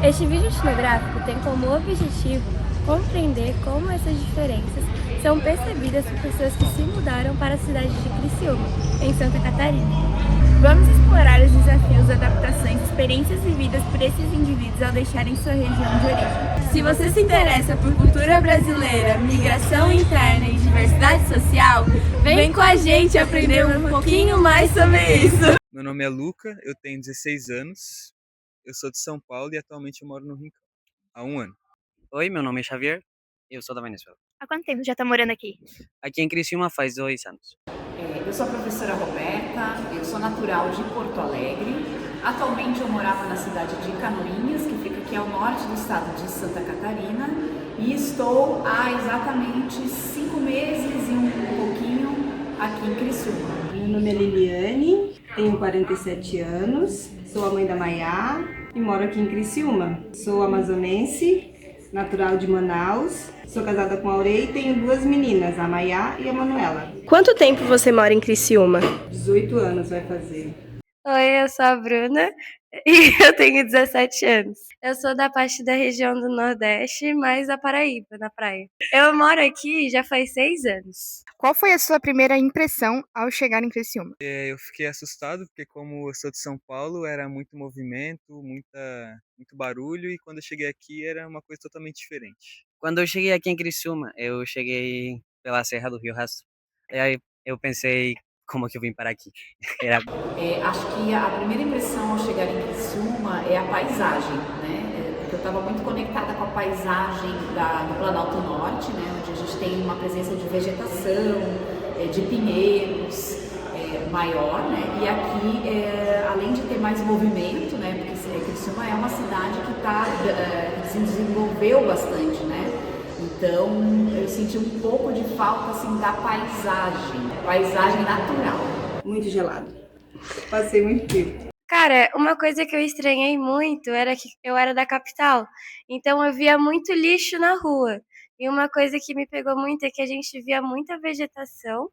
Este vídeo etnográfico tem como objetivo compreender como essas diferenças são percebidas por pessoas que se mudaram para a cidade de Criciúma, em Santa Catarina. Vamos explorar os desafios, adaptações, experiências vividas por esses indivíduos ao deixarem sua região de origem. Se você se interessa por cultura brasileira, migração interna e diversidade social, vem com a gente aprender um pouquinho mais sobre isso. Meu nome é Luca, eu tenho 16 anos, eu sou de São Paulo e atualmente eu moro no Rincão, há 1 ano. Oi, meu nome é Xavier, eu sou da Venezuela. Há quanto tempo já tá morando aqui? Aqui em Criciúma faz 2 anos. Eu sou a professora Roberta, eu sou natural de Porto Alegre. Atualmente eu morava na cidade de Canoinhas, que fica aqui ao norte do estado de Santa Catarina, e estou há exatamente 5 meses e um pouquinho aqui em Criciúma. Meu nome é Liliane, tenho 47 anos, sou a mãe da Maiá e moro aqui em Criciúma. Sou amazonense, natural de Manaus, sou casada com a Aurei e tenho 2 meninas, a Maiá e a Manuela. Quanto tempo você mora em Criciúma? 18 anos vai fazer. Oi, eu sou a Bruna e eu tenho 17 anos. Eu sou da parte da região do Nordeste, mais da Paraíba, na praia. Eu moro aqui já faz 6 anos. Qual foi a sua primeira impressão ao chegar em Criciúma? Eu fiquei assustado porque como eu sou de São Paulo, era muito movimento, muito barulho e quando eu cheguei aqui era uma coisa totalmente diferente. Quando eu cheguei aqui em Criciúma, eu cheguei pela Serra do Rio Rastro. E aí eu pensei, como que eu vim parar aqui? Era Acho que a primeira impressão ao chegar em Criciúma é a paisagem, né? Porque eu estava muito conectada com a paisagem do Planalto Norte, né? Onde a gente tem uma presença de vegetação, de pinheiros maior, né? E aqui, além de ter mais movimento, né? Porque Criciúma é uma cidade que se desenvolveu bastante, né? Então eu senti um pouco de falta assim da paisagem natural. Muito gelado. Passei muito frio. Cara, uma coisa que eu estranhei muito era que eu era da capital, então eu via muito lixo na rua. E uma coisa que me pegou muito é que a gente via muita vegetação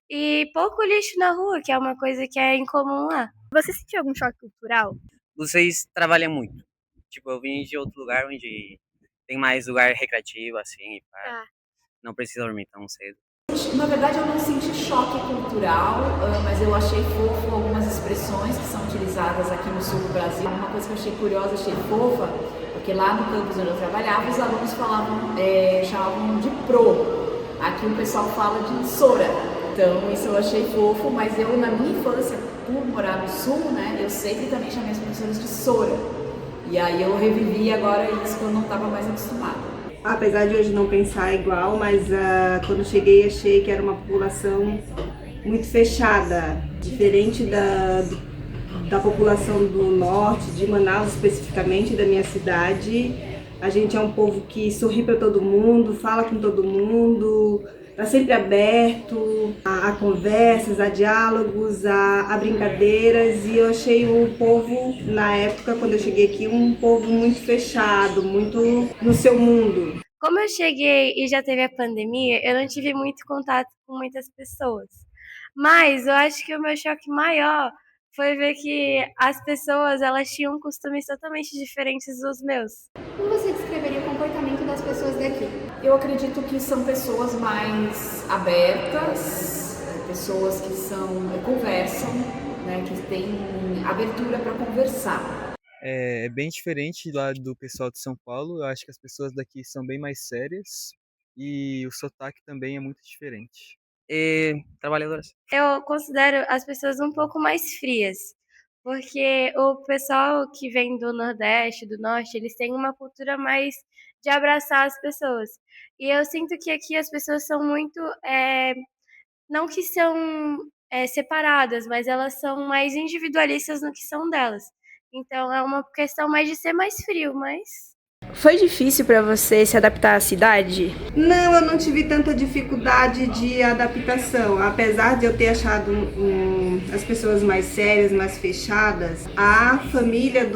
e pouco lixo na rua, que é uma coisa que é incomum lá. Você sentiu algum choque cultural? vocês trabalham muito. Tipo, eu vim de outro lugar onde tem mais lugar recreativo, assim, e pá. Tá. Não precisa dormir tão cedo. Na verdade eu não senti choque cultural, mas eu achei fofo algumas expressões que são utilizadas aqui no sul do Brasil. Uma coisa que eu achei curiosa, achei fofa, porque lá no campus onde eu trabalhava, os alunos chamavam de pro. Aqui o pessoal fala de sora. Então isso eu achei fofo, mas eu na minha infância, por morar no sul, né, eu sempre também chamei as professoras de sora. E aí eu revivi agora isso que eu não estava mais acostumada. Apesar de hoje não pensar igual, mas quando cheguei achei que era uma população muito fechada, diferente da população do norte, de Manaus especificamente, da minha cidade. A gente é um povo que sorri para todo mundo, fala com todo mundo, está sempre aberto a conversas, a diálogos, a brincadeiras, e eu achei o povo, na época, quando eu cheguei aqui, um povo muito fechado, muito no seu mundo. Como eu cheguei e já teve a pandemia, eu não tive muito contato com muitas pessoas. Mas eu acho que o meu choque maior foi ver que as pessoas, elas tinham costumes totalmente diferentes dos meus. Como você descreveria o comportamento das pessoas daqui? Eu acredito que são pessoas mais abertas, pessoas que conversam, né, que têm abertura para conversar. É bem diferente lá do pessoal de São Paulo, eu acho que as pessoas daqui são bem mais sérias e o sotaque também é muito diferente. E trabalhadoras. Eu considero as pessoas um pouco mais frias, porque o pessoal que vem do Nordeste, do Norte, eles têm uma cultura mais de abraçar as pessoas. E eu sinto que aqui as pessoas são muito, não que são separadas, mas elas são mais individualistas no que são delas. Então é uma questão mais de ser mais frio, mas Foi difícil para você se adaptar à cidade? Não, eu não tive tanta dificuldade de adaptação. Apesar de eu ter achado as pessoas mais sérias, mais fechadas, a família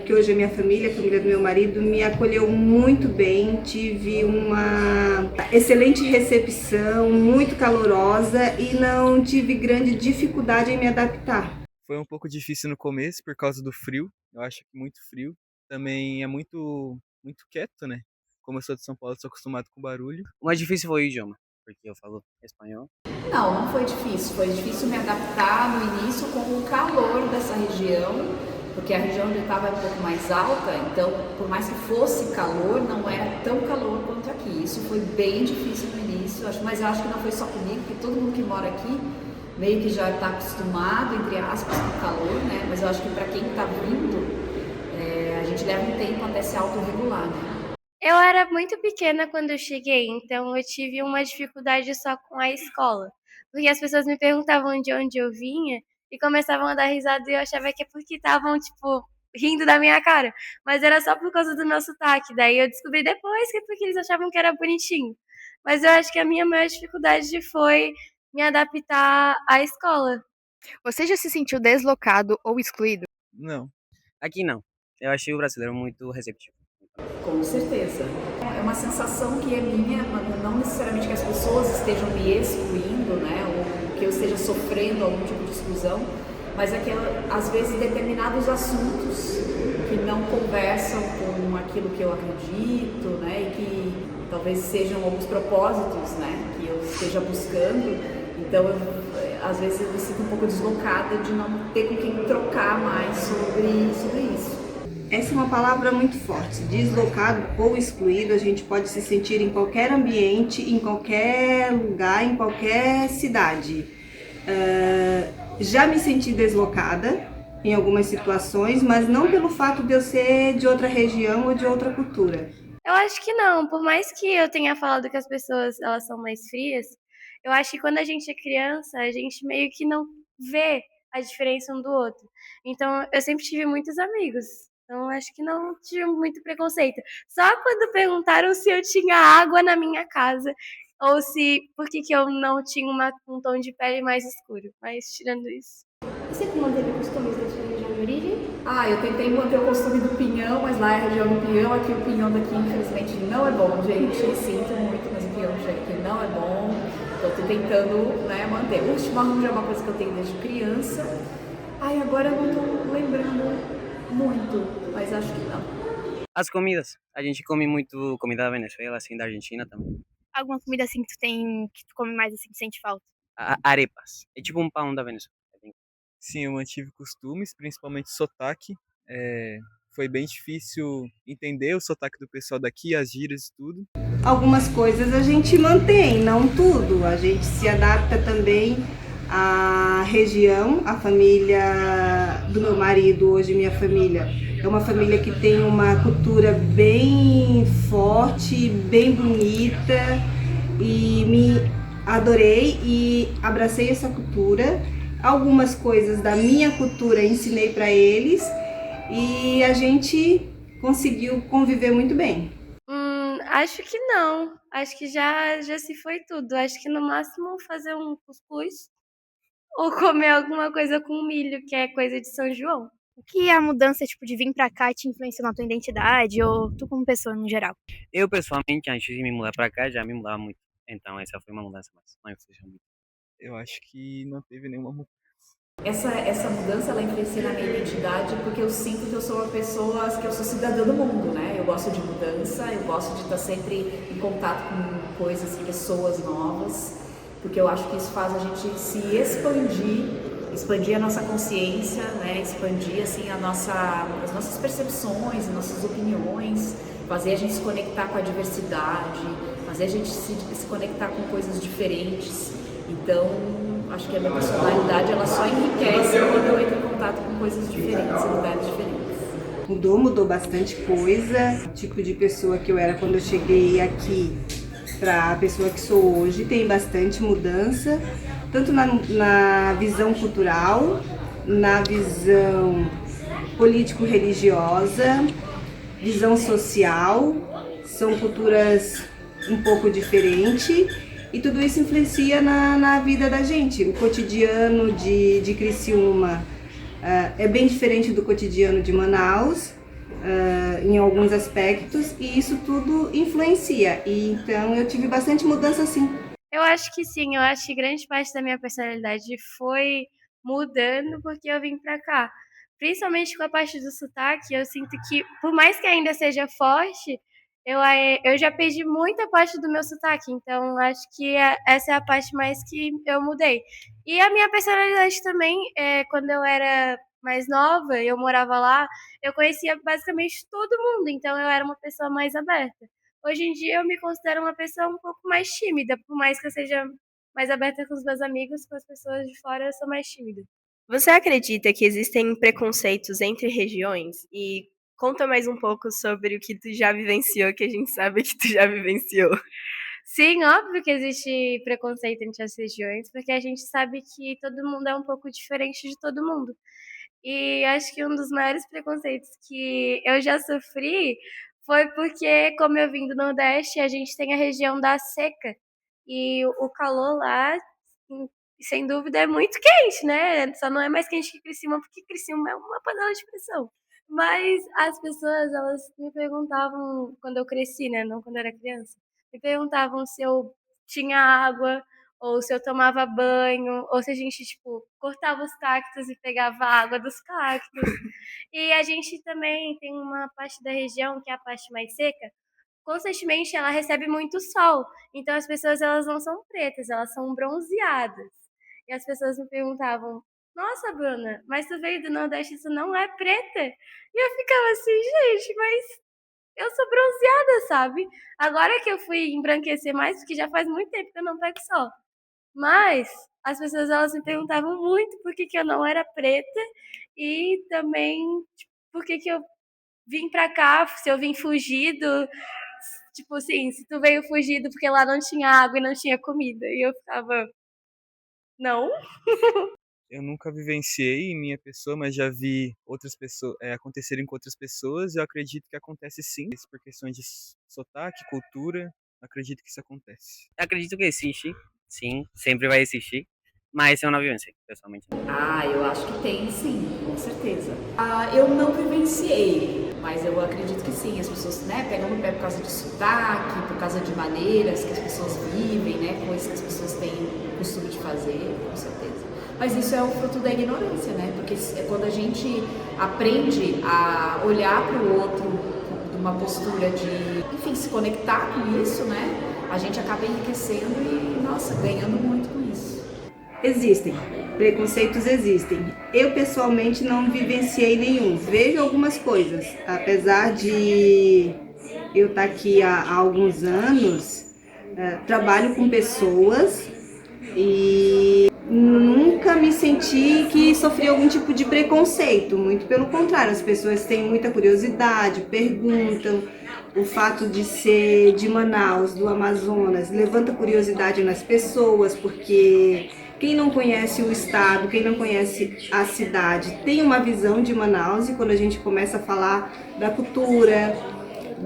que hoje é minha família, a família do meu marido, me acolheu muito bem. Tive uma excelente recepção, muito calorosa e não tive grande dificuldade em me adaptar. Foi um pouco difícil no começo por causa do frio, eu acho que muito frio. também é muito quieto, né? Como eu sou de São Paulo, sou acostumado com barulho. O mais difícil foi o idioma, porque eu falo espanhol. Não foi difícil. Foi difícil me adaptar no início com o calor dessa região, porque a região onde eu estava é um pouco mais alta, então, por mais que fosse calor, não era tão calor quanto aqui. Isso foi bem difícil no início, mas eu acho que não foi só comigo, porque todo mundo que mora aqui meio que já está acostumado, entre aspas, com o calor, né? Mas eu acho que para quem está vindo, a gente leva um tempo até se autorregular, né? Eu era muito pequena quando eu cheguei, então eu tive uma dificuldade só com a escola. Porque as pessoas me perguntavam de onde eu vinha e começavam a dar risada e eu achava que é porque estavam, tipo, rindo da minha cara. Mas era só por causa do meu sotaque. Daí eu descobri depois que é porque eles achavam que era bonitinho. Mas eu acho que a minha maior dificuldade foi me adaptar à escola. Você já se sentiu deslocado ou excluído? Não. Aqui não. Eu achei o brasileiro muito receptivo. Com certeza. É uma sensação que é minha, mas não necessariamente que as pessoas estejam me excluindo, né, ou que eu esteja sofrendo algum tipo de exclusão, mas é que às vezes determinados assuntos que não conversam com aquilo que eu acredito, né, e que talvez sejam alguns propósitos, né, que eu esteja buscando. Então, às vezes eu me sinto um pouco deslocada de não ter com quem trocar mais sobre isso. Essa é uma palavra muito forte. Deslocado ou excluído, a gente pode se sentir em qualquer ambiente, em qualquer lugar, em qualquer cidade. Já me senti deslocada em algumas situações, mas não pelo fato de eu ser de outra região ou de outra cultura. Eu acho que não, por mais que eu tenha falado que as pessoas elas são mais frias, eu acho que quando a gente é criança, a gente meio que não vê a diferença um do outro. Então, eu sempre tive muitos amigos. Então, acho que não tive muito preconceito. Só quando perguntaram se eu tinha água na minha casa ou se por que eu não tinha um tom de pele mais escuro. Mas tirando isso. Você manteve costumes da sua região de origem? Eu tentei manter o costume do pinhão, mas lá é a região do pinhão, aqui o pinhão daqui infelizmente não é bom, gente. Sinto muito, mas o pinhão aqui não é bom. Então estou tentando, né, manter. O chimarrão já é uma coisa que eu tenho desde criança. Agora eu não estou lembrando muito, mas acho que não. As comidas. A gente come muito comida da Venezuela, assim, da Argentina também. Alguma comida assim que tu come mais assim que sente falta? Arepas. É tipo um pão da Venezuela. Sim, eu mantive costumes, principalmente sotaque. Foi bem difícil entender o sotaque do pessoal daqui, as gírias e tudo. Algumas coisas a gente mantém, não tudo. A gente se adapta também à região. A família do meu marido, hoje minha família, é uma família que tem uma cultura bem forte, bem bonita, e me adorei e abracei essa cultura. Algumas coisas da minha cultura ensinei para eles e a gente conseguiu conviver muito bem. Acho que não. Acho que já se foi tudo. Acho que no máximo fazer um cuscuz ou comer alguma coisa com milho, que é coisa de São João. O que a mudança, tipo, de vir pra cá te influenciou na tua identidade ou tu como pessoa no geral? Eu, pessoalmente, antes de me mudar pra cá, já me mudava muito. Então, essa foi uma mudança, mas não influenciou muito. Eu acho que não teve nenhuma mudança. Essa mudança ela influencia na minha identidade porque eu sinto que eu sou uma pessoa, que eu sou cidadã do mundo, né? Eu gosto de mudança, eu gosto de estar sempre em contato com coisas, pessoas novas, porque eu acho que isso faz a gente se expandir a nossa consciência, né? Expandir assim as nossas percepções, as nossas opiniões, fazer a gente se conectar com a diversidade, fazer a gente se conectar com coisas diferentes. Então, acho que a minha personalidade ela só enriquece quando eu entro em contato com coisas diferentes, em lugares diferentes. Mudou bastante coisa. O tipo de pessoa que eu era quando eu cheguei aqui para a pessoa que sou hoje tem bastante mudança, tanto na visão cultural, na visão político-religiosa, visão social. São culturas um pouco diferentes. E tudo isso influencia na vida da gente. O cotidiano de Criciúma é bem diferente do cotidiano de Manaus, em alguns aspectos, e isso tudo influencia. E então eu tive bastante mudança sim. Eu acho que sim, eu acho que grande parte da minha personalidade foi mudando porque eu vim pra cá. Principalmente com a parte do sotaque, eu sinto que, por mais que ainda seja forte, eu já perdi muita parte do meu sotaque, então acho que essa é a parte mais que eu mudei. E a minha personalidade também, quando eu era mais nova, eu morava lá, eu conhecia basicamente todo mundo, então eu era uma pessoa mais aberta. Hoje em dia eu me considero uma pessoa um pouco mais tímida, por mais que eu seja mais aberta com os meus amigos, com as pessoas de fora eu sou mais tímida. Você acredita que existem preconceitos entre regiões? E conta mais um pouco sobre o que tu já vivenciou, que a gente sabe que tu já vivenciou. Sim, óbvio que existe preconceito entre as regiões, porque a gente sabe que todo mundo é um pouco diferente de todo mundo. E acho que um dos maiores preconceitos que eu já sofri foi porque, como eu vim do Nordeste, a gente tem a região da seca. E o calor lá, sem dúvida, é muito quente, né? Só não é mais quente que Criciúma, porque Criciúma é uma panela de pressão. Mas as pessoas, elas me perguntavam, quando eu cresci, né? Não quando eu era criança, me perguntavam se eu tinha água, ou se eu tomava banho, ou se a gente, tipo, cortava os cactos e pegava a água dos cactos. E a gente também tem uma parte da região, que é a parte mais seca, constantemente ela recebe muito sol. Então as pessoas, elas não são pretas, elas são bronzeadas. E as pessoas me perguntavam: nossa, Bruna, mas tu veio do Nordeste, isso não é preta? E eu ficava assim, gente, mas eu sou bronzeada, sabe? Agora que eu fui embranquecer mais, porque já faz muito tempo que eu não pego sol. Mas as pessoas, elas me perguntavam muito por que que eu não era preta e também, tipo, por que que eu vim pra cá, se eu vim fugido, tipo assim, se tu veio fugido porque lá não tinha água e não tinha comida. E eu ficava, não. Eu nunca vivenciei em minha pessoa, mas já vi outras pessoas acontecerem com outras pessoas. Eu acredito que acontece sim, por questões de sotaque, cultura. Acredito que isso acontece. Acredito que existe, sim, sempre vai existir, mas eu não vivenciei, pessoalmente. Ah, eu acho que tem sim, com certeza. Eu não vivenciei, mas eu acredito que sim. As pessoas, né, pegam no pé por causa de sotaque, por causa de maneiras que as pessoas vivem, né, coisas que as pessoas têm o costume de fazer, com certeza. Mas isso é o fruto da ignorância, né? Porque é quando a gente aprende a olhar para o outro de uma postura de, enfim, se conectar com isso, né? A gente acaba enriquecendo e, nossa, ganhando muito com isso. Existem, preconceitos existem. Eu pessoalmente não vivenciei nenhum. Vejo algumas coisas, apesar de eu estar aqui há alguns anos, trabalho com pessoas e nunca me senti que sofri algum tipo de preconceito, muito pelo contrário, as pessoas têm muita curiosidade, perguntam. O fato de ser de Manaus, do Amazonas, levanta curiosidade nas pessoas, porque quem não conhece o estado, quem não conhece a cidade, tem uma visão de Manaus, e quando a gente começa a falar da cultura,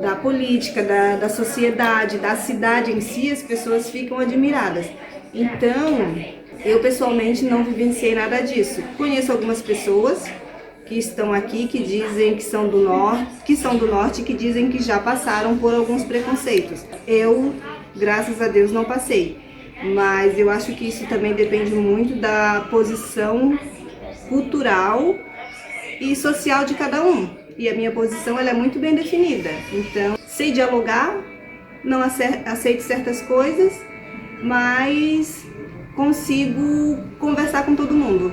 da política, da sociedade, da cidade em si, as pessoas ficam admiradas. Então, eu pessoalmente não vivenciei nada disso. Conheço algumas pessoas que estão aqui, que dizem que são do norte, que dizem que já passaram por alguns preconceitos. Eu, graças a Deus, não passei. Mas eu acho que isso também depende muito da posição cultural e social de cada um. E a minha posição, ela é muito bem definida. Então, sei dialogar, não aceito certas coisas, mas consigo conversar com todo mundo.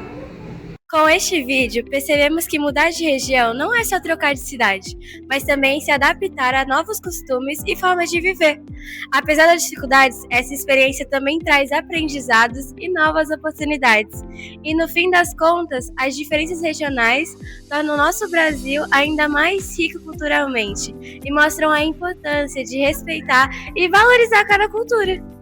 Com este vídeo, percebemos que mudar de região não é só trocar de cidade, mas também se adaptar a novos costumes e formas de viver. Apesar das dificuldades, essa experiência também traz aprendizados e novas oportunidades. E no fim das contas, as diferenças regionais tornam o nosso Brasil ainda mais rico culturalmente e mostram a importância de respeitar e valorizar cada cultura.